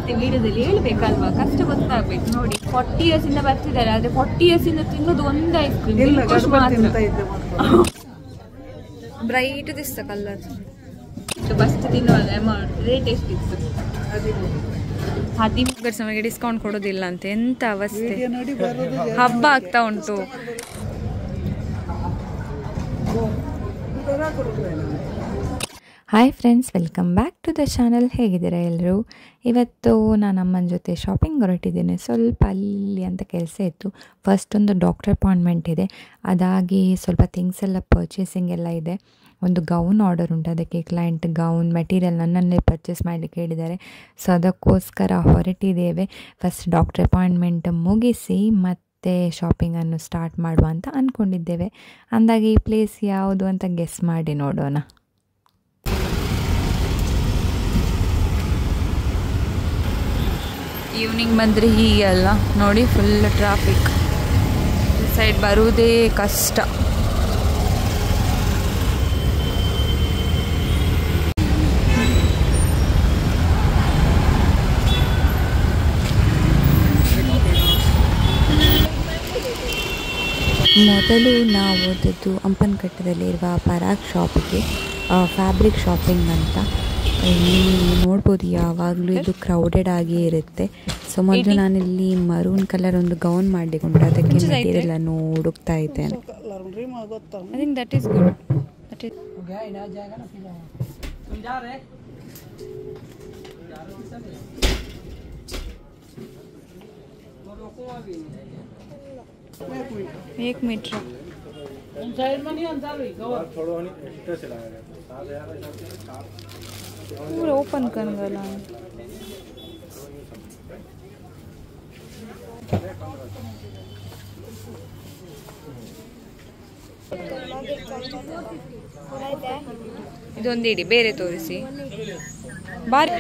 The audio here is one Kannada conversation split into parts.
ಮತ್ತೆ ವಿಡಿಯೋದಲ್ಲಿ ಹೇಳ್ಬೇಕಲ್ವಾ, ಕಷ್ಟ ಗೊತ್ತಾಗ್ಬೇಕು. ನೋಡಿ 40 years ಇಂದ ಬರ್ತಿದ್ದಾರೆ, ಆದ್ರೆ 40 years ಇಂದ ತಿನ್ನೋದು ಒಂದು ಐಸ್ ಕ್ರೀಮ್ ಬ್ರೈಟ್ ದಿಸ್ತ ಕಲರ್. ಫಸ್ಟ್ ತಿನ್ನುವಾಗ ಅಮೌಂಟ್ ರೇಟ್ ಎಷ್ಟಿತ್ತು? 15% ಡಿಸ್ಕೌಂಟ್ ಕೊಡೋದಿಲ್ಲ ಅಂತ. ಎಂತ ಅವಸ್ಥೆ, ಹಬ್ಬ ಆಗ್ತಾ ಉಂಟು. Hi friends, welcome back to the channel. ಹೇಗಿದ್ದೀರಾ ಎಲ್ಲರೂ? ಇವತ್ತು ನಾನು ಅಮ್ಮನ ಜೊತೆ ಶಾಪಿಂಗ್ ಹೊರಟಿದ್ದೇನೆ. ಸ್ವಲ್ಪ ಅಲ್ಲಿ ಅಂತ ಕೆಲಸ ಇತ್ತು. ಫಸ್ಟ್ ಒಂದು ಡಾಕ್ಟರ್ ಅಪಾಯಿಂಟ್ಮೆಂಟ್ ಇದೆ, ಅದಾಗಿ ಸ್ವಲ್ಪ ಥಿಂಗ್ಸ್ ಎಲ್ಲ ಪರ್ಚೇಸಿಂಗ್ ಎಲ್ಲ ಇದೆ. ಒಂದು ಗೌನ್ ಆರ್ಡರ್ ಉಂಟು, ಅದಕ್ಕೆ ಕ್ಲೈಂಟ್ ಗೌನ್ ಮೆಟೀರಿಯಲ್ ನನ್ನನ್ನೇ ಪರ್ಚೇಸ್ ಮಾಡಲಿಕ್ಕೆ ಹೇಳಿದ್ದಾರೆ. ಸೊ ಅದಕ್ಕೋಸ್ಕರ ಹೊರಟಿದ್ದೇವೆ. ಫಸ್ಟ್ ಡಾಕ್ಟರ್ ಅಪಾಯಿಂಟ್ಮೆಂಟ್ ಮುಗಿಸಿ ಮತ್ತು ಶಾಪಿಂಗನ್ನು ಸ್ಟಾರ್ಟ್ ಮಾಡುವ ಅಂತ ಅಂದ್ಕೊಂಡಿದ್ದೇವೆ. ಅಂದಾಗೆ ಈ ಪ್ಲೇಸ್ ಯಾವುದು ಅಂತ ಗೆಸ್ ಮಾಡಿ ನೋಡೋಣ. ಈವ್ನಿಂಗ್ ಬಂದರೆ ಹೀಗೆ ಅಲ್ಲ ನೋಡಿ, ಫುಲ್ ಟ್ರಾಫಿಕ್. ಈ ಸೈಡ್ ಬರುವುದೇ ಕಷ್ಟ. ಮೊದಲು ನಾವು ಹೋದದ್ದು ಅಂಪನಕಟ್ಟದಲ್ಲಿರುವ ಪರಾಗ್ ಶಾಪಿಗೆ, ಫ್ಯಾಬ್ರಿಕ್ ಶಾಪಿಂಗ್ ಅಂತ. ಇಲ್ಲಿ ನೋಡ್ಬೋದು ಯಾವಾಗಲೂ ಇದು ಕ್ರೌಡೆಡ್ ಆಗಿಯೇ ಇರುತ್ತೆ. ಸೊ ಮೊದಲು ನಾನಿಲ್ಲಿ ಮರೂನ್ ಕಲರ್ ಒಂದು ಗೌನ್ ಮಾಡಲಿಕ್ಕೆ ಅದಕ್ಕೆ ಮೆಟೀರಿಯಲ್ ಅನ್ನು ಹುಡುಕ್ತಾ ಇದ್ದೇನೆ. एक मीटर पूरा ओपन करने वाला है. ಇದೊಂದು ಇಡಿ, ಬೇರೆ ತೋರಿಸಿ. ಬಾರಿ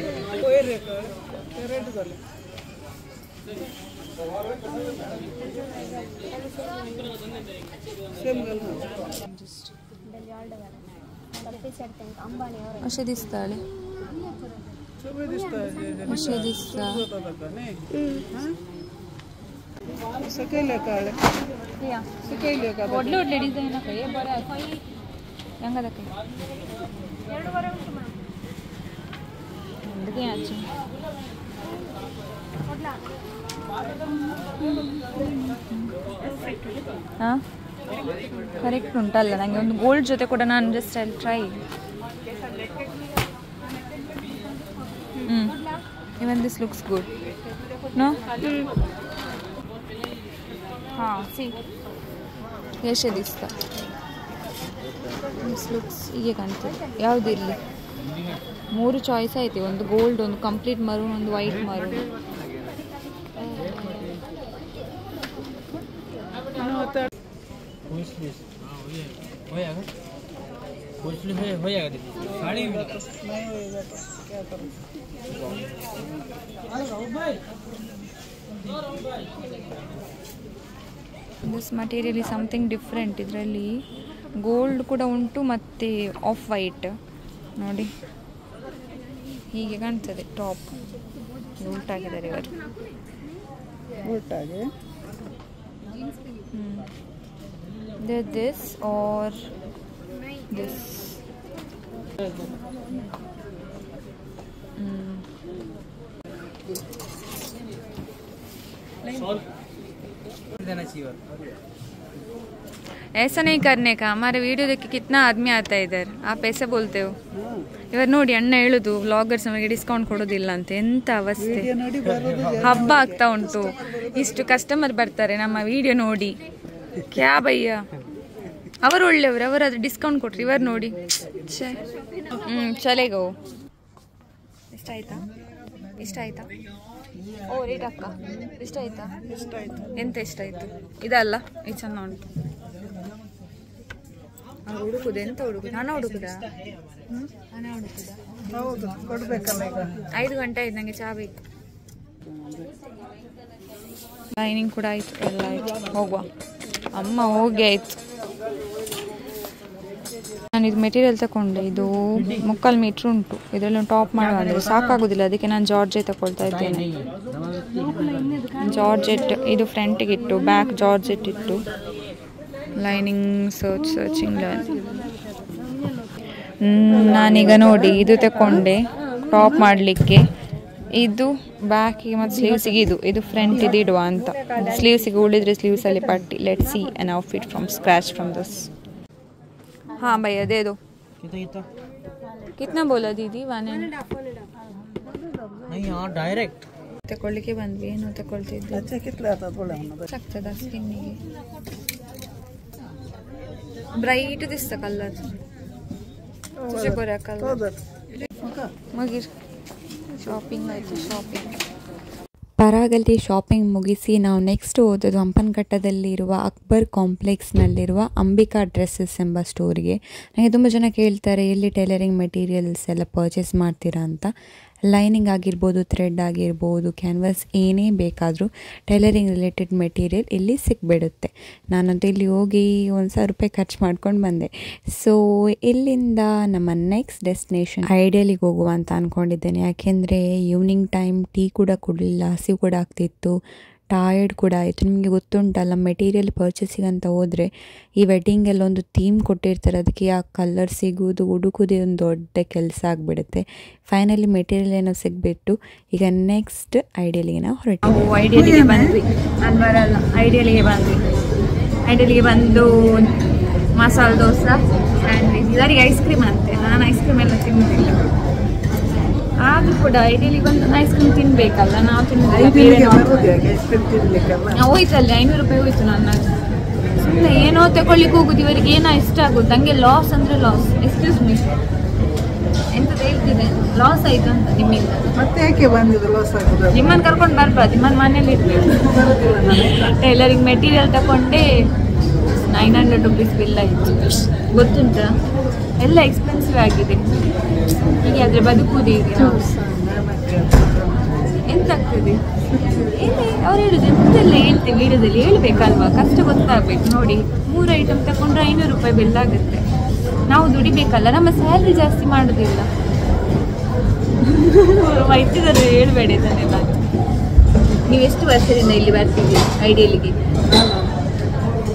असे दिसताले, असे दिसता. ಒಡ್ಲೆ ಒಡ್ಲೆ ಡಿಸೈನ್ ಹಾಕಿ ಬರ ಹೆಂಗದಕ್ಕೆ ಆಚೆ. ಹಾಂ ಕರೆಕ್ಟ್ ಉಂಟಲ್ಲ. ನನಗೆ ಒಂದು ಗೋಲ್ಡ್ ಜೊತೆ ಕೂಡ ನಾನು just I try. Even this looks good no. ಹಾಂ ಸಿ ಎಷ್ಟು ದಿಸ್ತ ದಿಸ್ ಲುಕ್ಸ್ ಹೀಗೆ ಕಾಣ್ತದೆ. ಯಾವುದಿರಲಿ, 3 ಚಾಯ್ಸ್ ಐತಿ. ಒಂದು ಗೋಲ್ಡ್, ಒಂದು ಕಂಪ್ಲೀಟ್ ಮರೂನ್, ಒಂದು white maroon. This material is something different. ಇದರಲ್ಲಿ ಗೋಲ್ಡ್ ಕೂಡ ಉಂಟು ಮತ್ತು ಆಫ್ ವೈಟ್. ನೋಡಿ ಹೀಗೆ ಕಾಣ್ತದೆ. ಟಾಪ್ ಉಲ್ಟಾಗಿದ್ದಾರೆ ಇವರು. ಉಲ್ಟಾಗಿ this or this. ऐसा नहीं करने का. हमारे वीडियो देख के कितना आदमी आता है इधर, आप ऐसे बोलते हो. ಇವರು ನೋಡಿ ಅಣ್ಣ ಹೇಳುದು ವ್ಲಾಗರ್ಸ್ ನಮಗೆ ಡಿಸ್ಕೌಂಟ್ ಕೊಡೋದಿಲ್ಲ ಅಂತ. ಎಂತ ಅವಸ್ಥೆ, ಹಬ್ಬ ಆಗ್ತಾ ಉಂಟು, ಇಷ್ಟು ಕಸ್ಟಮರ್ ಬರ್ತಾರೆ ನಮ್ಮ ವಿಡಿಯೋ ನೋಡಿ. ಕ್ಯಾ ಭಯ್ಯ, ಅವರು ಒಳ್ಳೆಯವರು, ಅವರಾದ್ರೆ ಡಿಸ್ಕೌಂಟ್ ಕೊಟ್ರಿ. ಇವರು ನೋಡಿ ಚಲೆಗೋ. ಇಷ್ಟ ಆಯ್ತಾ? ಇಷ್ಟ ಆಯ್ತಾ? ಓ ರೇಟ್ ಅಕ್ಕ ಇಷ್ಟ ಆಯ್ತಾ? ಇಷ್ಟ ಆಯ್ತು. ಎಂತ ಇಷ್ಟ ಆಯ್ತು? ಇದಲ್ಲ, ಇದು ಚೆಂದ ಉಂಟು. ಹುಡುಕುದು ಎಂತ ಹುಡುಕುದು? ಹಣ ಹುಡುಕುದ? ಹಣ ಹುಡುಕುದ? ಹೌದು, ಕೊಡ್ಬೇಕಲ್ಲ. ಈಗ 5 ಗಂಟೆ ಆಯ್ತು, ನನಗೆ ಚಾ ಬೇಕು. ಲೈನಿಂಗ್ ಕೂಡ ಆಯ್ತು, ಎಲ್ಲ ಆಯ್ತು. ಹೋಗುವ. ಅಮ್ಮ ಹೋಗಿ ಆಯ್ತು. ನಾನು ಇದು ಮೆಟೀರಿಯಲ್ ತಗೊಂಡೆ, ಇದು 3 ಮೀಟ್ರ್ ಉಂಟು. ಇದರಲ್ಲಿ ಟಾಪ್ ಮಾಡುವಂದರೆ ಸಾಕಾಗೋದಿಲ್ಲ, ಅದಕ್ಕೆ ನಾನು ಜಾರ್ಜೆಟ್ ತಗೊಳ್ತಾ ಇದ್ದೇನೆ. ಜಾರ್ಜೆಟ್ ಇದು ಫ್ರಂಟಿಗೆ ಇಟ್ಟು, ಬ್ಯಾಕ್ ಜಾರ್ಜೆಟ್ ಇಟ್ಟು, ಲೈನಿಂಗ್ ಸರ್ಚಿಂಗ್ ಲೈನ್. ನಾನೀಗ ನೋಡಿ ಇದು ತಗೊಂಡೆ ಟಾಪ್ ಮಾಡಲಿಕ್ಕೆ. ಇದು ಬ್ಯಾಕಿಗೆ ಮತ್ತು ಸ್ಲೀವ್ಸಿಗೆ, ಇದು ಫ್ರಂಟ್ ಇದು ಇಡುವ ಅಂತ. ಸ್ಲೀವ್ಸಿಗೆ ಉಳಿದ್ರೆ ಸ್ಲೀವ್ಸಲ್ಲಿ ಪಟ್ಟಿ. Let see N outfit from scratch from this. हाँ भैया दे दो. कितना बोला दीदी? 1.5. नहीं यार डायरेक्ट ತಗೊಳ್ಳಿಕ್ಕೆ ಬಂದ್ವಿ. ಏನು ತಗೊಳ್ತಿದ್ದೆ ಆಗ್ತದ ಸ್ಕಿನ್ನಿಗೆ. ಬ್ರೈಟ್ ದಿಸ್ತ ಕಲರ್ तुझे गोरा कलर. ಮುಗಿರ್ ಶಾಪಿಂಗ್ ಆಯಿತು. ಶಾಪಿಂಗ್ ಪರಾಗಲ್ಲಿ ಶಾಪಿಂಗ್ ಮುಗಿಸಿ ನಾವು ನೆಕ್ಸ್ಟ್ ಹೋದದ್ದು ಹಂಪನಘಟ್ಟದಲ್ಲಿರುವ ಅಕ್ಬರ್ ಕಾಂಪ್ಲೆಕ್ಸ್ನಲ್ಲಿರುವ ಅಂಬಿಕಾ ಡ್ರೆಸ್ಸಸ್ ಎಂಬ ಸ್ಟೋರಿಗೆ. ನನಗೆ ತುಂಬ ಜನ ಕೇಳ್ತಾರೆ ಎಲ್ಲಿ ಟೈಲರಿಂಗ್ ಮೆಟೀರಿಯಲ್ಸ್ ಎಲ್ಲ ಪರ್ಚೇಸ್ ಮಾಡ್ತೀರಾ ಅಂತ. ಲೈನಿಂಗ್ ಆಗಿರ್ಬೋದು, ಥ್ರೆಡ್ ಆಗಿರ್ಬೋದು, ಕ್ಯಾನ್ವಾಸ್ ಏನೇ ಬೇಕಾದರೂ ಟೈಲರಿಂಗ್ ರಿಲೇಟೆಡ್ ಮೆಟೀರಿಯಲ್ ಇಲ್ಲಿ ಸಿಕ್ಬಿಡುತ್ತೆ. ನಾನಂತೂ ಇಲ್ಲಿ ಹೋಗಿ 1,000 ರೂಪಾಯಿ ಖರ್ಚು ಮಾಡ್ಕೊಂಡು ಬಂದೆ. ಸೊ ಇಲ್ಲಿಂದ ನಮ್ಮ ನೆಕ್ಸ್ಟ್ ಡೆಸ್ಟಿನೇಷನ್ ಐಡಿಯಲಿಗೆ ಹೋಗುವ ಅಂತ ಅಂದ್ಕೊಂಡಿದ್ದೇನೆ. ಯಾಕೆಂದರೆ ಈವ್ನಿಂಗ್ ಟೈಮ್ ಟೀ ಕೂಡ ಕುಡಲಿಲ್ಲ, ಹಸಿವು ಕೂಡ ಆಗ್ತಿತ್ತು, ಟಯರ್ಡ್ ಕೂಡ ಆಯಿತು. ನಿಮಗೆ ಗೊತ್ತುಂಟಲ್ಲ, ಮೆಟೀರಿಯಲ್ ಪರ್ಚೇಸಿಂಗ್ ಅಂತ ಹೋದರೆ ಈ ವೆಡ್ಡಿಂಗೆಲ್ಲ ಒಂದು ಥೀಮ್ ಕೊಟ್ಟಿರ್ತಾರೆ, ಅದಕ್ಕೆ ಆ ಕಲರ್ ಸಿಗೋದು ಹುಡುಕೋದೇ ಒಂದು ದೊಡ್ಡ ಕೆಲಸ ಆಗಿಬಿಡುತ್ತೆ. ಫೈನಲಿ ಮೆಟೀರಿಯಲ್ ಏನೋ ಸಿಗ್ಬಿಟ್ಟು ಈಗ ನೆಕ್ಸ್ಟ್ ಐಡಿಯಲಿಗೆ ನಾವು ಹೊರಟಿವಿ. ಐಡಿಯಲಿಗೆ ಬಂದ್ವಿ. ನಾನು ಬರಲ್ಲ, ಐಡಿಯಲಿಗೆ ಬಂದು masala dosa, sandwich, ಇದರಿಗೆ ice cream ಅಂತೆ. ನಾನು ಐಸ್ ಕ್ರೀಮ್ ಎಲ್ಲ ತಿನ್ನೋದಿಲ್ಲ. ಆದರೂ ಕೂಡ ಐಡಿಯಲಿ ಬಂದು ಐಸ್ ಕ್ರೀಮ್ ತಿನ್ಬೇಕಲ್ಲ, ನಾವು ತಿನ್ನೋದಿಲ್ಲ. ಹೋಯ್ತಲ್ಲಿ 500 ರೂಪಾಯಿ ಹೋಯ್ತು. ನನ್ನ ಸುಮ್ಮನೆ ಏನೋ ತಗೊಳ್ಳಿಕ್ಕೆ ಹೋಗುದು, ಇವರಿಗೆ ಏನೋ ಇಷ್ಟ ಆಗೋದು. ನನಗೆ ಲಾಸ್ ಅಂದರೆ ಲಾಸ್. ಎಕ್ಸ್ಕ್ಯೂಸ್ ಮೀ, ಎಂತದ್ದು ಹೇಳ್ತಿದೆ, ಲಾಸ್ ಆಯಿತು ಅಂತ ನಿಮ್ಮಿಂದ. ಮತ್ತೆ ಯಾಕೆ ಬಂದಿದ್ದು ಲಾಸ್ ಆಗೋದು? ನಿಮ್ಮನ್ನು ಕರ್ಕೊಂಡು ಬರ್ಬಾರ್ದು, ನಿಮ್ಮನ್ನು ಮನೇಲಿ ಇರ್ಬೇಕು. ಟೈಲರಿಂಗ್ ಮೆಟೀರಿಯಲ್ ತಗೊಂಡೆ 900 ರೂಪೀಸ್ ಬಿಲ್ ಆಯಿತು. ಗೊತ್ತುಂಟಾ, ಎಲ್ಲ ಎಕ್ಸ್ಪೆನ್ಸಿವ್ ಆಗಿದೆ. ಹೀಗೆ ಆದರೆ ಬದುಕುವುದು ಈಗ ಎಂತಾಗ್ತದೆ? ಅವ್ರು ಹೇಳುದು ಎಂತೆಲ್ಲ ಹೇಳ್ತೀವಿ ವಿಡಿಯೋದಲ್ಲಿ, ಹೇಳ್ಬೇಕಲ್ವಾ, ಕಷ್ಟ ಗೊತ್ತಾಗಬೇಕು. ನೋಡಿ 3 ಐಟಮ್ ತಗೊಂಡ್ರೆ 500 ರೂಪಾಯಿ ಬಿಲ್ ಆಗುತ್ತೆ. ನಾವು ದುಡಿಬೇಕಲ್ಲ, ನಮ್ಮ ಸ್ಯಾಲ್ರಿ ಜಾಸ್ತಿ ಮಾಡೋದಿಲ್ಲ. ವೈದ್ಯರು ಹೇಳ್ಬೇಡಿ ಇದನ್ನೆಲ್ಲ. ನೀವು ಎಷ್ಟು ವರ್ಷದಿಂದ ಇಲ್ಲಿ ಬರ್ತಿದ್ದೀರಿ ಐಡಿಯಲಿಗೆ?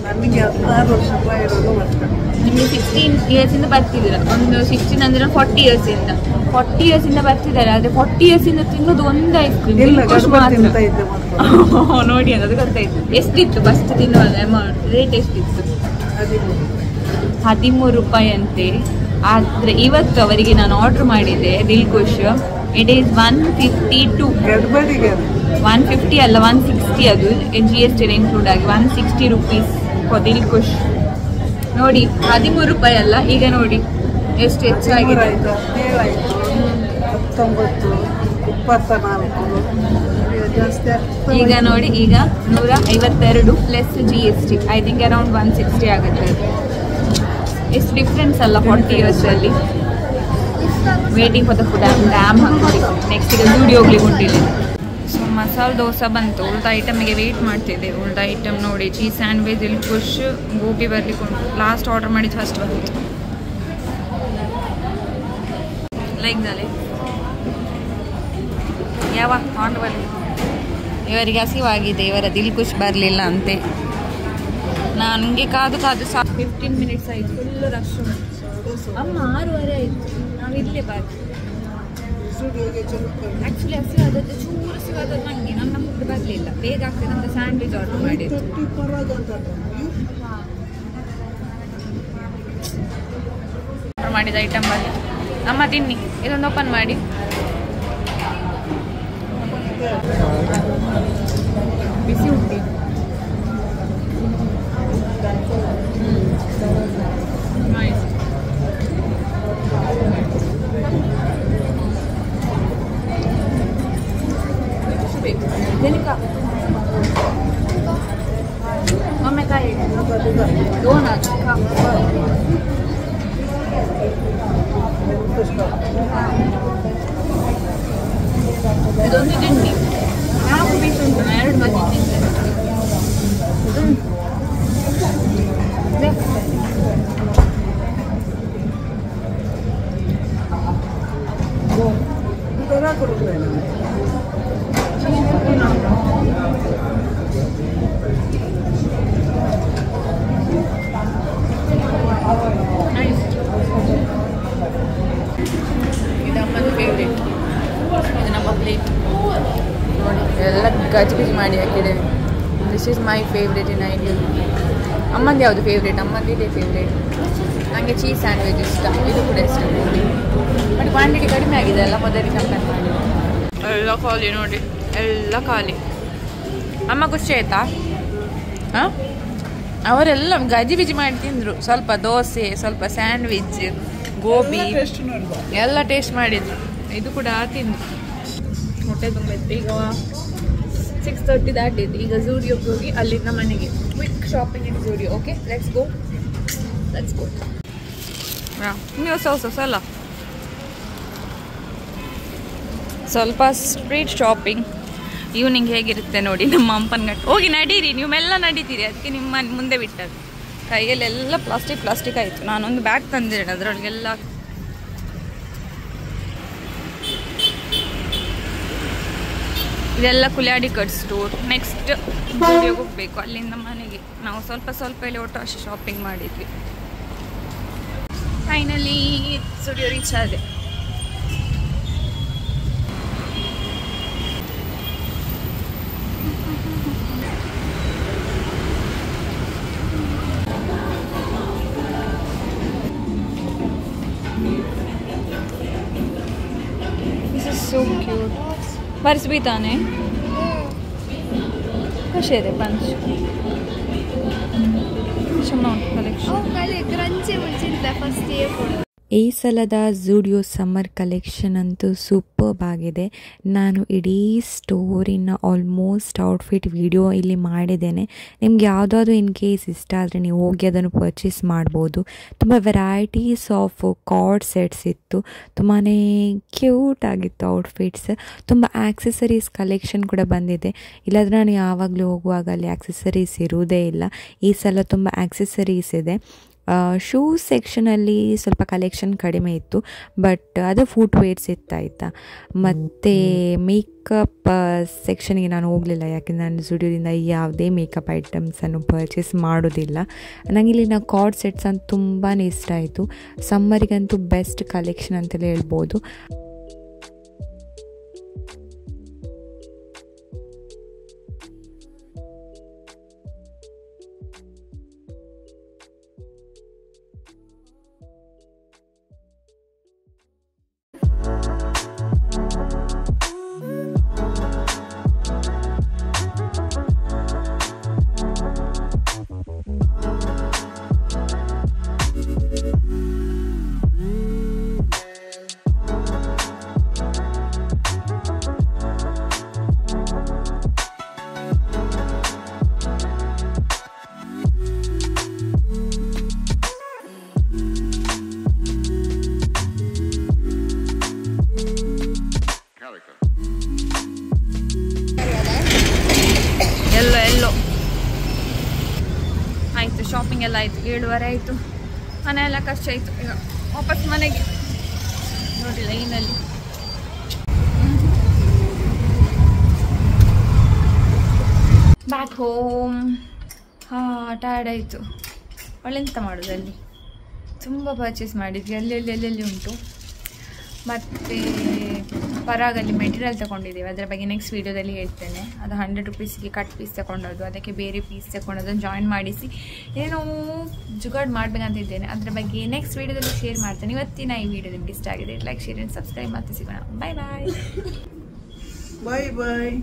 ನನಗೆ 16 ವರ್ಷ ಇರೋದು ವರ್ಷ. ನಿಮಗೆ 16 ಇಯರ್ಸಿಂದ ಬರ್ತಿದ್ದೀರ. ಒಂದು 16 ಅಂದರೆ 40 ಇಯರ್ಸಿಂದ ಬರ್ತಿದ್ದಾರೆ. ಆದರೆ 40 ಇಯರ್ಸಿಂದ ತಿನ್ನೋದು ಒಂದು ಐಸ್ ಕ್ರೀಮ್ ನೋಡಿ ಅನ್ನೋದು ಗೊತ್ತಾಯ್ತು. ಎಷ್ಟಿತ್ತು ಫಸ್ಟ್ ತಿನ್ನುವಾಗ ಅಮೌಂಟ್, ರೇಟ್ ಎಷ್ಟಿತ್ತು? 13 ರೂಪಾಯಿ ಅಂತೆ. ಆದರೆ ಇವತ್ತು ಅವರಿಗೆ ನಾನು ಆರ್ಡರ್ ಮಾಡಿದ್ದೆ ದಿಲ್ಖುಷ್. It is 152. 150 ಅಲ್ಲ, 160. ಅದು GST ಇನ್ಕ್ಲೂಡ್ ಆಗಿ 160 ರೂಪೀಸ್ ಫಾರ್ ದಿಲ್ಖುಷ್. ನೋಡಿ 13 ರೂಪಾಯಿ ಅಲ್ಲ, ಈಗ ನೋಡಿ ಎಷ್ಟು ಹೆಚ್ಚಾಗಿದೆ. 24 ಈಗ ನೋಡಿ, ಈಗ 152 plus GST, I think around 160 ಆಗುತ್ತೆ. ಎಷ್ಟು ಡಿಫ್ರೆನ್ಸ್ ಅಲ್ಲ 40 ಇಯರ್ಸಲ್ಲಿ. Waiting for the food. ಡ್ಯಾಮ್ ಹಾಕಿ ನೆಕ್ಸ್ಟ್ ಈಗ ಜೂಡಿ ಹೋಗ್ಲಿಕ್ಕೆ ಉಂಟಿಲ್ಲ. ಸೊ ಮಸಾಲೆ ದೋಸೆ ಬಂತು. ಉಳಿದ ಐಟಮಿಗೆ ವೆಯ್ಟ್ ಮಾಡ್ತಿದ್ದೆ. ಉಳಿದ ಐಟಮ್ ನೋಡಿ, ಚೀಸ್ ಸ್ಯಾಂಡ್ವಿಚ್, ದಿಲ್ಖುಷ್, ಗೋಬಿ ಬರ್ಲಿಕ್ಕೆ ಉಂಟು. ಲಾಸ್ಟ್ ಆರ್ಡರ್ ಮಾಡಿದ್ದು ಫಸ್ಟ್ ಬಂತು. ಲೈಕ್ ದಾಲೆ ಯಾವ ಆರ್ಡರ್ ಬರಲಿ. ಇವರಿಗೆ ಹಸಿವಾಗಿದೆ, ಇವರ ದಿಲ್ಖುಷ್ ಬರಲಿಲ್ಲ ಅಂತೆ. ನನಗೆ ಕಾದು 15 ಮಿನಿಟ್ಸ್ ಆಯಿತು. ಫುಲ್ ರಶ್ ಉಂಟು. ಅಮ್ಮ 6:30 ಆಯಿತು. ನಾವು ಇಲ್ಲೇ ಬಾಕಿ. ಆ್ಯಕ್ಚುಲಿ ಹಸಿವಾದದ್ದು ಚೂರು ಹಸಿವಾದದ್ದು ನನಗೆ. ನನ್ನ ಫುಡ್ ಬರಲಿಲ್ಲ, ಬೇಗ ಆಗ್ತದೆ ಅಂತ ಸ್ಯಾಂಡ್ವಿಚ್ ಆರ್ಡರ್ ಮಾಡಿದ್ದು. ಆರ್ಡರ್ ಮಾಡಿದ ಐಟಮ್ ಬರಲಿ. ಅಮ್ಮ ತಿನ್ನಿ, ಇದೊಂದು ಓಪನ್ ಮಾಡಿ. ಬಿಸಿ ಉಂಟು. ಒಮ್ಮೆ ಕಾಯಿ ಡೋನಟ್ ಇದೊಂದು ತಿಂಡಿ 4 ಪೀಸ್ ಉಂಟು. 2 ಬಜೆ ತಿಂತೇನೆ. ಇದು ಅಮ್ಮನ ಫೇವ್ರೇಟ್. ಇದು ನಮ್ಮ ಪ್ಲೇಟ್ ನೋಡಿ, ಎಲ್ಲ ಗಜಿ ಮಾಡಿ ಹಾಕಿದ್ದೇನೆ. This is my favourite in Ideal. ಅಮ್ಮಂದು ಯಾವುದು ಫೇವ್ರೇಟ್? ಅಮ್ಮಂದು ಇದೇ ಫೇವ್ರೇಟ್. ನನಗೆ ಚೀಸ್ ಸ್ಯಾಂಡ್ವಿಚ್ ಇಷ್ಟ, ಇದು ಕೂಡ ಇಷ್ಟ. ಬಟ್ ಕ್ವಾಂಟಿಟಿ ಕಡಿಮೆ ಆಗಿದೆ ಅಲ್ಲ ಮೊದಲಿಗೆ ಕಂಪೇರ್ ಮಾಡಿ. ಎಲ್ಲ ಖಾಲಿ ನೋಡಿ, ಎಲ್ಲ ಖಾಲಿ. ಅಮ್ಮ ಖುಷಿ ಆಯ್ತಾ? ಹಾಂ, ಅವರೆಲ್ಲ ಗಜಿ ಬಿಜಿ ಮಾಡಿ ತಿಂದರು. ಸ್ವಲ್ಪ ದೋಸೆ, ಸ್ವಲ್ಪ ಸ್ಯಾಂಡ್ವಿಚ್, ಗೋಬಿ ಎಲ್ಲ ಟೇಸ್ಟ್ ಮಾಡಿದ್ರು. ಇದು ಕೂಡ ತಿಂದು ಹೊಟ್ಟೆ ತುಂಬಿತ್ತು. ಈಗ 6:30 ದಾಟಿದ್ದು. ಈಗ ಝೂಡಿಯೋಗೆ ಹೋಗಿ ಅಲ್ಲಿಂದ ಮನೆಗೆ quick shopping in Zudio. Okay, let's go. ನೀವು ಅಲ್ಲ ಸ್ವಲ್ಪ ಸ್ಟ್ರೀಟ್ ಶಾಪಿಂಗ್ ಈವ್ನಿಂಗ್ ಹೇಗಿರುತ್ತೆ ನೋಡಿ. ನಮ್ಮ ಹಂಪನಘಟ್ಟ ಹೋಗಿ ನಡೀರಿ, ನೀವು ಮೆಲ್ಲ ನಡೀತೀರಿ, ಅದಕ್ಕೆ ನಿಮ್ಮ ಮುಂದೆ ಬಿಟ್ಟದ್ದು. ಕೈಯಲ್ಲೆಲ್ಲ ಪ್ಲಾಸ್ಟಿಕ್ ಆಯಿತು. ನಾನೊಂದು ಬ್ಯಾಗ್ ತಂದಿರೋಣ, ಅದರೊಳಗೆಲ್ಲ ಇದೆಲ್ಲ ಕುಲ್ಯಾಡಿಕಟ್ ಸ್ಟೋರ್. ನೆಕ್ಸ್ಟ್ ಝೂಡಿಯೋಗೆ ಹೋಗಬೇಕು, ಅಲ್ಲಿಂದ ಮನೆಗೆ. ನಾವು ಸ್ವಲ್ಪ ಇಲ್ಲಿ ಒಟ್ಟು ಅಷ್ಟು ಶಾಪಿಂಗ್ ಮಾಡಿದ್ವಿ. ಫೈನಲಿ ಝೂಡಿಯೋ ರೀಚ್ ಆದೆ. So cute. Where's Bitane? कसे आहे ते पंच? ಈ ಸಲದ ಝೂಡಿಯೋ ಸಮ್ಮರ್ ಕಲೆಕ್ಷನ್ ಅಂತೂ ಸೂಪರ್ಬ್ ಆಗಿದೆ. ನಾನು ಇಡೀ ಸ್ಟೋರಿನ ಆಲ್ಮೋಸ್ಟ್ ಔಟ್ಫಿಟ್ ವಿಡಿಯೋ ಇಲ್ಲಿ ಮಾಡಿದ್ದೇನೆ. ನಿಮ್ಗೆ ಯಾವುದಾದ್ರು ಇನ್ ಕೇಸ್ ಇಷ್ಟ ಆದರೆ ನೀವು ಹೋಗಿ ಅದನ್ನು ಪರ್ಚೇಸ್ ಮಾಡ್ಬೋದು. ತುಂಬ ವೆರೈಟೀಸ್ ಆಫ್ ಕಾರ್ಡ್ ಸೆಟ್ಸ್ ಇತ್ತು, ತುಂಬಾ ಕ್ಯೂಟ್ ಆಗಿತ್ತು ಔಟ್ಫಿಟ್ಸ್. ತುಂಬ ಆಕ್ಸೆಸರೀಸ್ ಕಲೆಕ್ಷನ್ ಕೂಡ ಬಂದಿದೆ. ಇಲ್ಲಾಂದರೆ ನಾನು ಯಾವಾಗಲೂ ಹೋಗುವಾಗ ಅಲ್ಲಿ ಆಕ್ಸೆಸರೀಸ್ ಇರುವುದೇ ಇಲ್ಲ. ಈ ಸಲ ತುಂಬ ಆಕ್ಸೆಸರೀಸ್ ಇದೆ. ಶೂಸ್ ಸೆಕ್ಷನಲ್ಲಿ ಸ್ವಲ್ಪ ಕಲೆಕ್ಷನ್ ಕಡಿಮೆ ಇತ್ತು, ಬಟ್ ಅದು ಫುಟ್ವೇರ್ಸ್ ಇತ್ತಾಯಿತಾ. ಮತ್ತು ಮೇಕಪ್ ಸೆಕ್ಷನ್ಗೆ ನಾನು ಹೋಗಲಿಲ್ಲ, ಯಾಕೆಂದರೆ ನಾನು ಝೂಡಿಯೋದಿಂದ ಯಾವುದೇ ಮೇಕಪ್ ಐಟಮ್ಸನ್ನು ಪರ್ಚೇಸ್ ಮಾಡೋದಿಲ್ಲ. ನನಗಿಲ್ಲಿನ ಕಾರ್ಡ್ ಸೆಟ್ಸ್ ಅಂತ ತುಂಬಾ ಇಷ್ಟ ಆಯಿತು. ಸಮ್ಮರಿಗಂತೂ ಬೆಸ್ಟ್ ಕಲೆಕ್ಷನ್ ಅಂತಲೇ ಹೇಳ್ಬೋದು. ಆಯಿತು, ಶಾಪಿಂಗ್ ಎಲ್ಲ ಆಯಿತು. 7:30 ಆಯಿತು. ಮನೆ ಎಲ್ಲ ಕಷ್ಟ ಆಯಿತು. ಈಗ ವಾಪಸ್ ಮನೆಗೆ ನೋಡಿ ಲೈನಲ್ಲಿ. Back home. ಟಯರ್ಡ್ ಆಯಿತು. ಒಳ್ಳೆಂತ ಮಾಡೋದು, ಅಲ್ಲಿ ತುಂಬ ಪರ್ಚೇಸ್ ಮಾಡಿದ್ವಿ. ಎಲ್ಲೆಲ್ಲಿ ಉಂಟು. ಮತ್ತು ಪರಾಗಲ್ಲಿ ಮೆಟೀರಿಯಲ್ ತೊಗೊಂಡಿದ್ದೀವಿ, ಅದರ ಬಗ್ಗೆ ನೆಕ್ಸ್ಟ್ ವೀಡಿಯೋದಲ್ಲಿ ಹೇಳ್ತೇನೆ. ಅದು 100 ರೂಪೀಸ್ಗೆ ಕಟ್ ಪೀಸ್ ತೊಗೊಂಡದ್ದು, ಅದಕ್ಕೆ ಬೇರೆ ಪೀಸ್ ತೊಗೊಂಡದನ್ನು ಜಾಯಿನ್ ಮಾಡಿಸಿ ಏನೋ ಜುಗಾಡ್ ಮಾಡಬೇಕಂತಿದ್ದೇನೆ. ಅದರ ಬಗ್ಗೆ ನೆಕ್ಸ್ಟ್ ವೀಡಿಯೋದಲ್ಲಿ ಶೇರ್ ಮಾಡ್ತೇನೆ. ಇವತ್ತಿನ ಈ ವಿಡಿಯೋ ನಿಮ್ಗೆ ಇಷ್ಟ ಆಗಿದೆ, ಲೈಕ್, ಶೇರ್ ಆ್ಯಂಡ್ ಸಬ್ಸ್ಕ್ರೈಬ್. ಮತ್ತೆ ಸಿಗೋಣ. ಬಾಯ್ ಬಾಯ್.